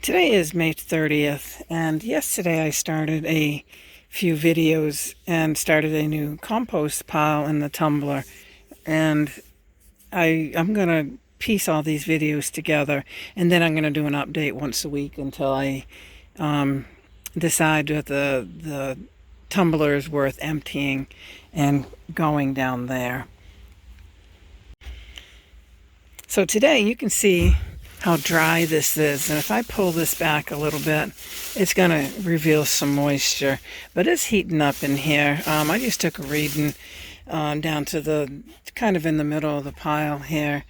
Today is May 30th, and yesterday I started a few videos and started a new compost pile in the tumbler. And I'm going to piece all these videos together, and then I'm going to do an update once a week until I decide that the tumbler is worth emptying and going down there. So today you can see how dry this is, and if I pull this back a little bit, it's going to reveal some moisture, but it's heating up in here. I just took a reading down to the kind of in the middle of the pile here,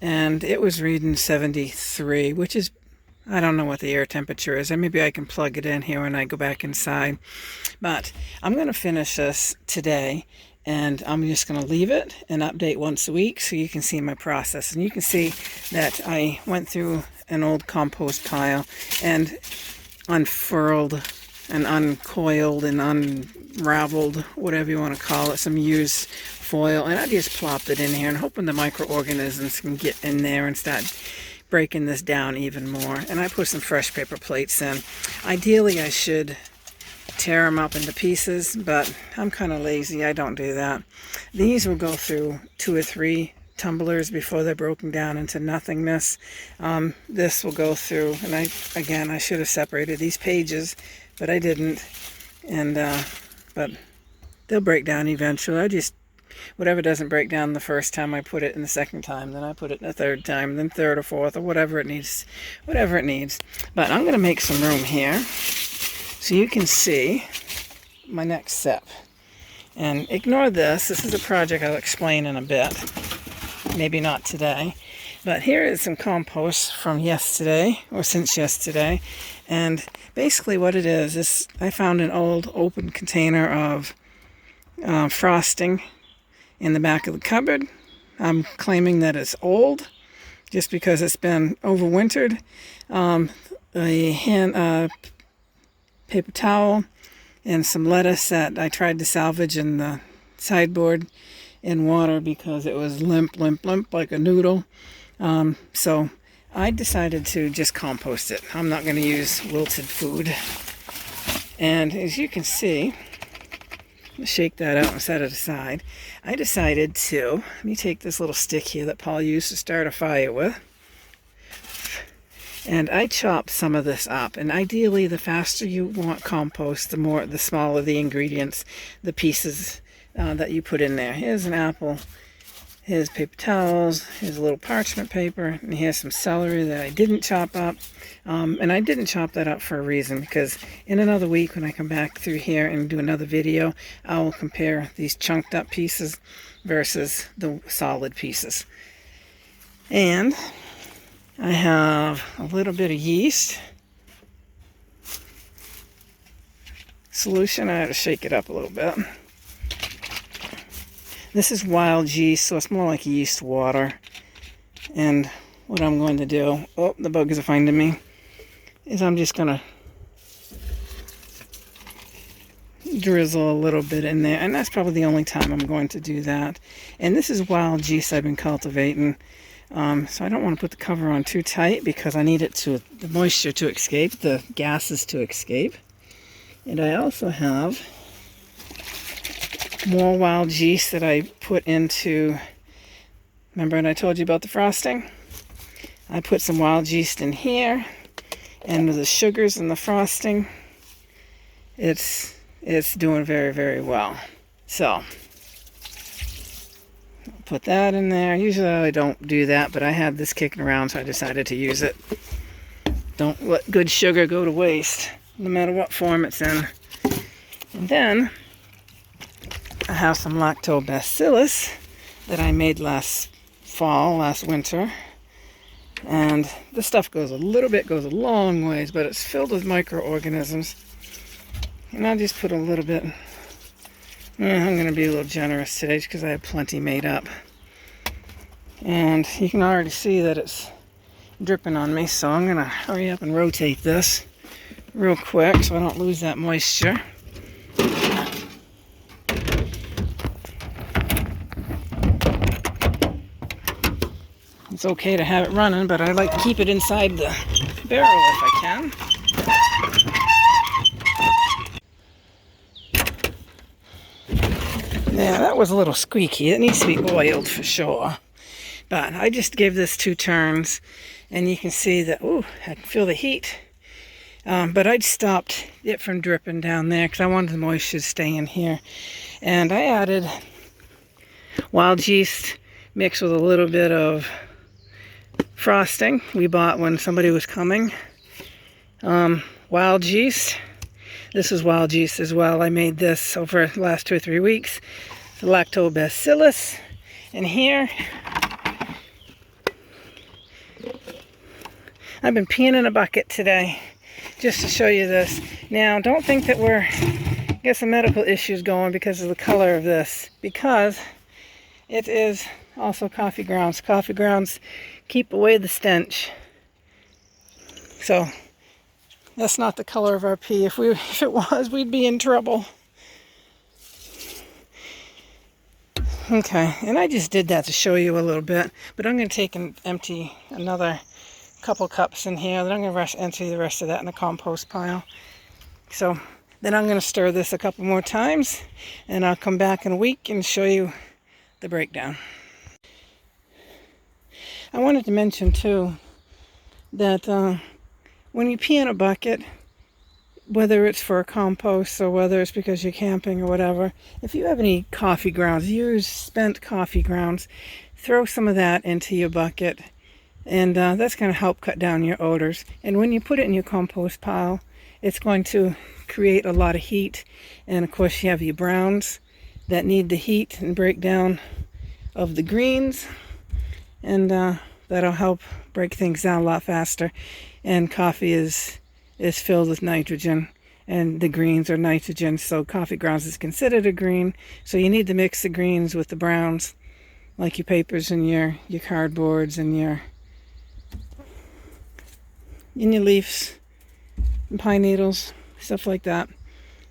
and it was reading 73, which is, I don't know what the air temperature is, and maybe I can plug it in here when I go back inside. But I'm going to finish this today, and I'm just going to leave it and update once a week so you can see my process. And you can see that I went through an old compost pile and unfurled and uncoiled and unraveled, whatever you want to call it, some used foil, and I just plopped it in here and hoping the microorganisms can get in there and start breaking this down even more. And I put some fresh paper plates in. Ideally I should tear them up into pieces, but I'm kind of lazy. I don't do that. These will go through 2 or 3 tumblers before they're broken down into nothingness. This will go through, and I should have separated these pages, but I didn't. And but they'll break down eventually. Whatever doesn't break down the first time, I put it in the second time, then I put it in the third time, then third or fourth, or whatever it needs. But I'm going to make some room here so you can see my next step. And ignore this. This is a project I'll explain in a bit. Maybe not today. But here is some compost from yesterday, or since yesterday. And basically what it is I found an old open container of frosting in the back of the cupboard. I'm claiming that it's old just because it's been overwintered. Paper towel and some lettuce that I tried to salvage in the sideboard in water because it was limp like a noodle. So I decided to just compost it. I'm not going to use wilted food. And as you can see, shake that out and set it aside. I decided to, let me take this little stick here that Paul used to start a fire with. And I chopped some of this up. And ideally, the faster you want compost, the smaller the ingredients, the pieces that you put in there. Here's an apple. Here's paper towels. Here's a little parchment paper. And here's some celery that I didn't chop up. And I didn't chop that up for a reason, because in another week when I come back through here and do another video, I will compare these chunked up pieces versus the solid pieces. And I have a little bit of yeast solution. I had to shake it up a little bit. This is wild yeast, so it's more like yeast water. And what I'm going to do, oh, the bugs are finding me, is I'm just going to drizzle a little bit in there. And that's probably the only time I'm going to do that. And this is wild yeast I've been cultivating. So I don't want to put the cover on too tight because I need the moisture to escape, the gases to escape. And I also have more wild yeast that I put into, remember when I told you about the frosting? I put some wild yeast in here, and with the sugars in the frosting, it's doing very, very well. So put that in there. Usually I don't do that, but I had this kicking around, so I decided to use it. Don't let good sugar go to waste, no matter what form it's in. And then I have some Lactobacillus that I made last winter. And this stuff goes a long ways, but it's filled with microorganisms. And I'll just put a little bit. I'm going to be a little generous today because I have plenty made up. And you can already see that it's dripping on me, so I'm going to hurry up and rotate this real quick so I don't lose that moisture. It's okay to have it running, but I like to keep it inside the barrel if I can. Yeah, that was a little squeaky. It needs to be oiled for sure. But I just gave this 2 turns, and you can see that, ooh, I can feel the heat. But I'd stopped it from dripping down there because I wanted the moisture to stay in here. And I added wild yeast mixed with a little bit of frosting we bought when somebody was coming. Wild yeast. This is wild yeast as well. I made this over the last 2 or 3 weeks. The Lactobacillus in here. I've been peeing in a bucket today just to show you this. Now, don't think that we're get some medical issues going because of the color of this, because it is also coffee grounds. Coffee grounds keep away the stench. So that's not the color of our pee. If it was, we'd be in trouble. Okay, and I just did that to show you a little bit, but I'm going to take and empty another couple cups in here. Then I'm going to empty the rest of that in the compost pile. So then I'm going to stir this a couple more times, and I'll come back in a week and show you the breakdown. I wanted to mention too that when you pee in a bucket, whether it's for a compost or whether it's because you're camping or whatever, if you have any coffee grounds, use spent coffee grounds, throw some of that into your bucket, and that's going to help cut down your odors. And when you put it in your compost pile, it's going to create a lot of heat. And of course you have your browns that need the heat and breakdown of the greens, and that'll help break things down a lot faster. And coffee is filled with nitrogen, and the greens are nitrogen, so coffee grounds is considered a green. So you need to mix the greens with the browns, like your papers and your cardboards and your leaves and pine needles, stuff like that.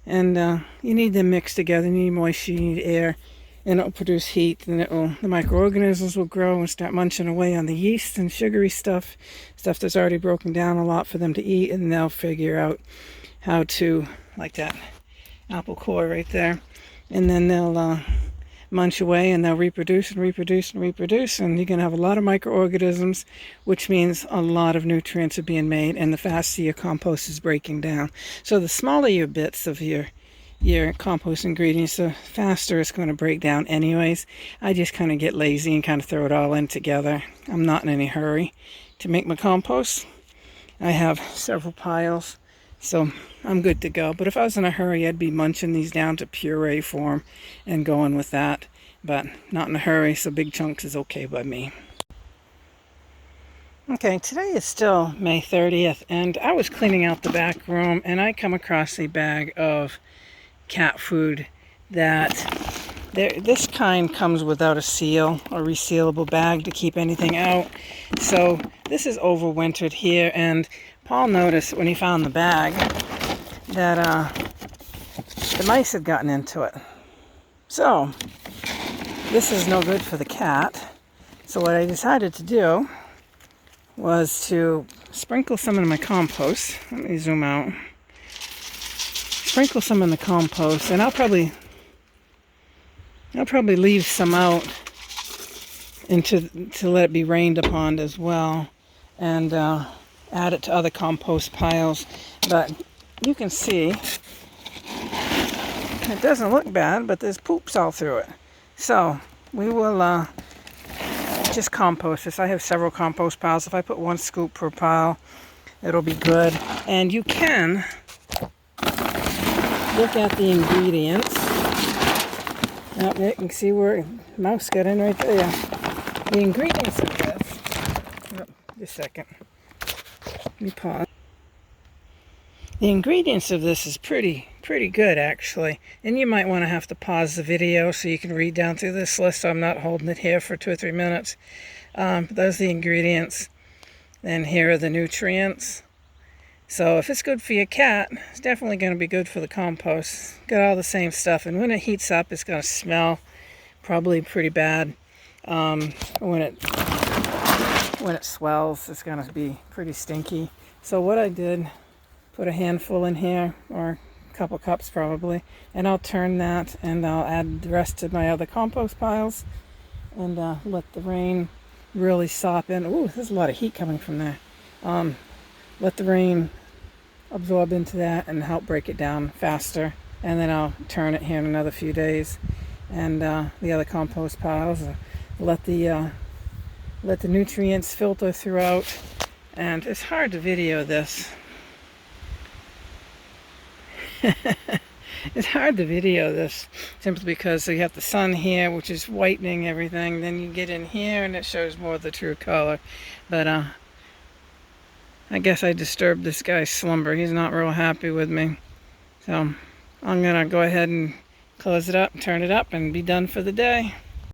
And you need them mixed together. You need moisture, you need air, and it'll produce heat, and the microorganisms will grow and start munching away on the yeast and sugary stuff that's already broken down a lot for them to eat, and they'll figure out how to, like that apple core right there, and then they'll munch away, and they'll reproduce and reproduce and reproduce, and you're going to have a lot of microorganisms, which means a lot of nutrients are being made, and the faster your compost is breaking down. So the smaller your bits of your compost ingredients, the faster it's going to break down anyways. I just kind of get lazy and kind of throw it all in together. I'm not in any hurry to make my compost. I have several piles, so I'm good to go. But if I was in a hurry, I'd be munching these down to puree form and going with that. But not in a hurry, so big chunks is okay by me. Okay, today is still May 30th, and I was cleaning out the back room, and I come across a bag of cat food that this kind comes without a seal or resealable bag to keep anything out. So this is overwintered here, and Paul noticed when he found the bag that the mice had gotten into it. So this is no good for the cat. So what I decided to do was to sprinkle some in my compost. Let me zoom out. Sprinkle some in the compost, and I'll probably leave some out to let it be rained upon as well, and add it to other compost piles. But you can see it doesn't look bad, but there's poops all through it. So we will just compost this. I have several compost piles. If I put 1 scoop per pile, it'll be good. And you can look at the ingredients. Now you can see where mouse got in right there. The ingredients of this. Oh, just a second. Let me pause. The ingredients of this is pretty good actually. And you might want to have to pause the video so you can read down through this list. So I'm not holding it here for 2 or 3 minutes. But those are the ingredients. And here are the nutrients. So if it's good for your cat, it's definitely going to be good for the compost. Got all the same stuff, and when it heats up, it's going to smell probably pretty bad. When it swells, it's going to be pretty stinky. So what I did, put a handful in here, or a couple cups probably, and I'll turn that and I'll add the rest to my other compost piles and let the rain really sop in. Ooh, there's a lot of heat coming from there. Let the rain absorb into that and help break it down faster. And then I'll turn it here in another few days. And the other compost piles, let the nutrients filter throughout. And it's hard to video this. It's hard to video this simply because you have the sun here, which is whitening everything. Then you get in here and it shows more of the true color. But I guess I disturbed this guy's slumber. He's not real happy with me. So I'm going to go ahead and close it up, turn it up, and be done for the day.